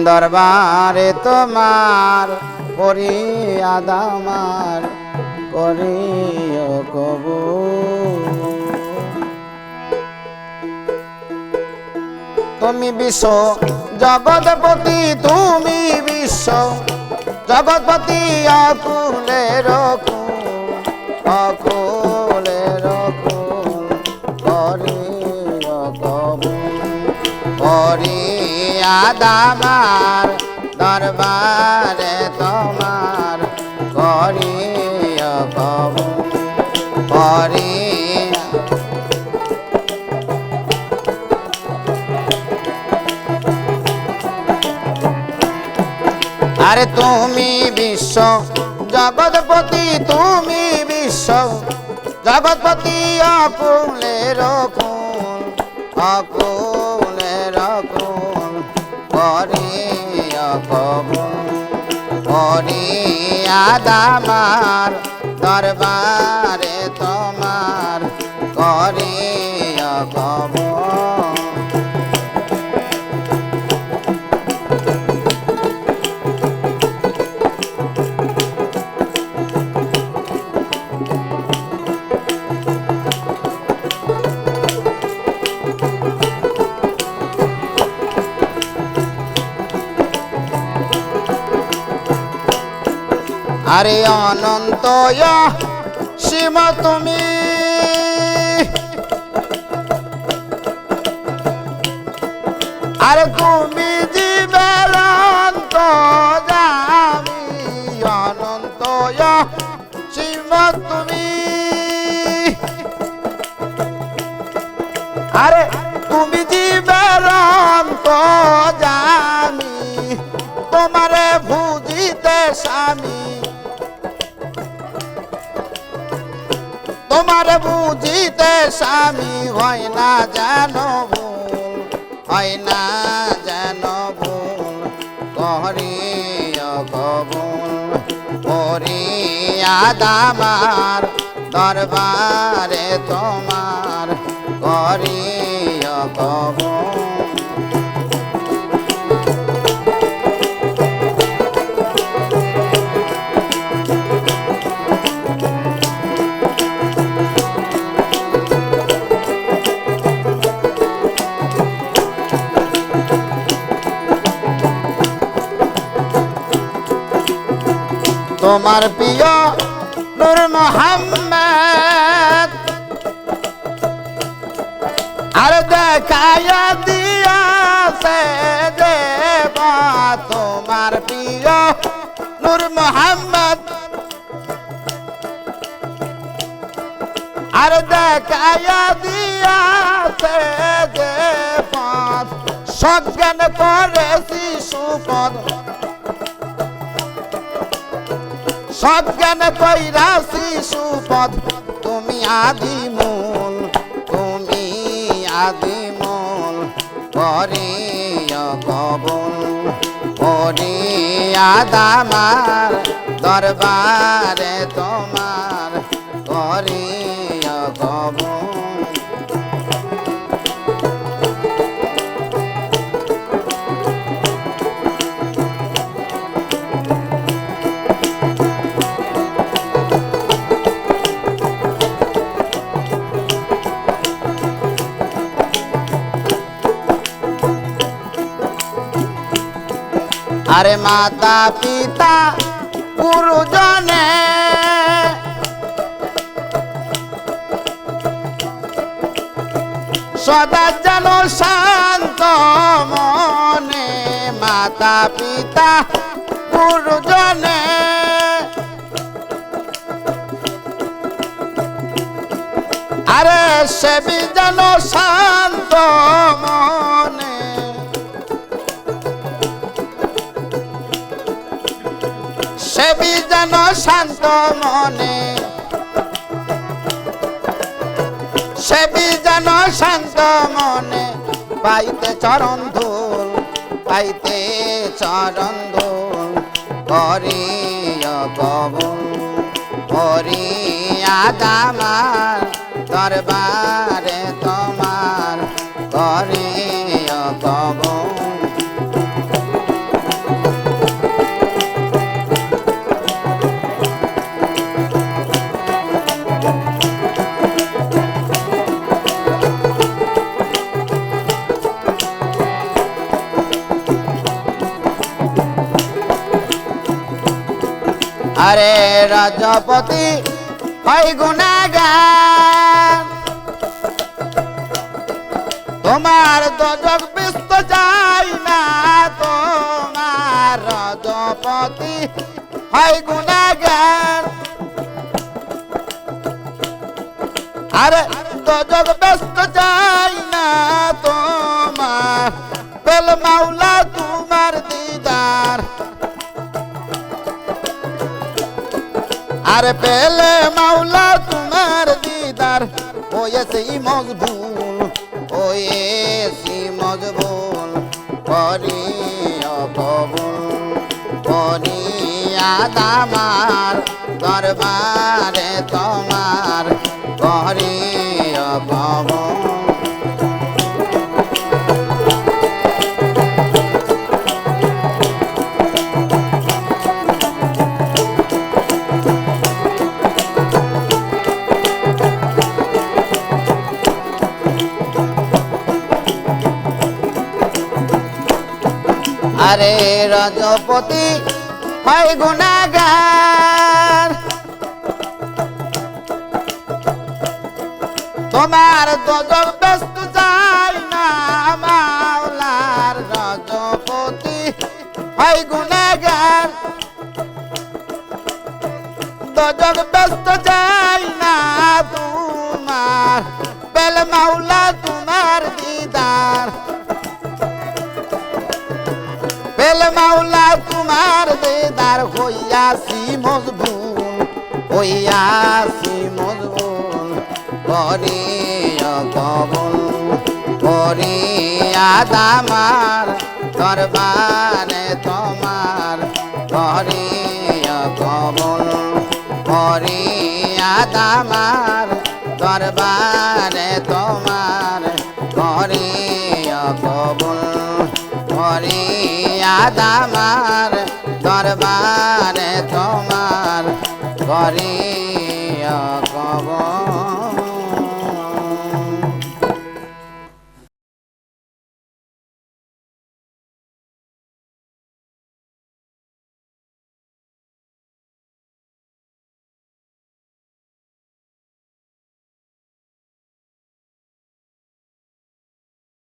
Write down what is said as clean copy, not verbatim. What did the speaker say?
দরবারে তোমার ফরিয়াদ আমার করিও কবুল। তুমি বিশ্ব জগৎপতি, তুমি বিশ্ব জগৎপতি, অকুলের অকুলের করিও কবুল। ফরিয়াদ আমার দরবারে তোমার করিও কবুল। আরে তুমি বিশ্ব জগৎপতি, তুমি বিশ্ব জগৎপতি, অকুলের অকুলের করিও কবুল। ফরিয়াদ আমার দরবারে তোমার করিও কবুল। আরে অনন্ত সীম তুমি, আরে তুমি জীবের অন্তর্যামী। অনন্ত সীম তুমি, আরে তুমি জীবের অন্তর্যামী। তোমারে বুঝিতে স্বামী, তোমার বুঝিতে স্বামী হয় না যেন ভুল, হয় না যেন ভুল করিও কবুল। ফরিয়াদ আমার দরবারে তোমার করিও কবুল। তোমার প্রিয় নূর মোহাম্মদ আর দেখায়া দিয়াছে দেবা। তোমার প্রিয় নূর মোহাম্মদ আর দেখায়া দিয়াছে দেবা। সজ্ঞান করেছি সুপদ, সজ্ঞান কইরাছি সুপদ। তুমি আদিমূল, তুমি আদিমূল করিও কবুল। ফরিয়াদ আমার দরবারে তোমার করিও কবুল। আরে মাতা পিতা গুরুজনে সদা যেন শান্ত মনে। মাতা পিতা গুরুজনে আরে সেবি যেন শান্ত মনে। সেবি যেন শান্ত মনে, সেবি যেন শান্ত মনে। পাইতে চরণ ধুল, পাইতে চরণ ধুল করিও কবুল। ফরিয়াদ আমার দরবারে তোমার করিও কবুল। আরে রাজপতি হয় গুনাগার তোমার দজক বিস্ত যায় না তোমার রাজপতি হয় গুনাগার আরে দজক ব্যস্ত যায় না তোমার বেল মাওলা তোমার দিদার আরে পেলে মাওলা তোমার দিদার হয়েছে মজবুল হয়েছি মজবুল করি কবুল করি আদামার দরবারে তোমার করি কবুল আরে রাজপতি হয় গুনাগার তোমার দজক ব্যস্ত যায় না মাওলার রাজপতি হয় গুনাগার দজক ব্যস্ত যায় না তোমার বেল মাওলা তোমার দিদার বেল মাওলা তোমার দিদার হইয়াছি মজবুল হইয়াছি মজবুল করি কবুল করি আদামার দরবারে তোমার করি কবুল করি আদামার দরবারে তোমার করি কবুল করি আদামার দরবারে তোমার করি কবুল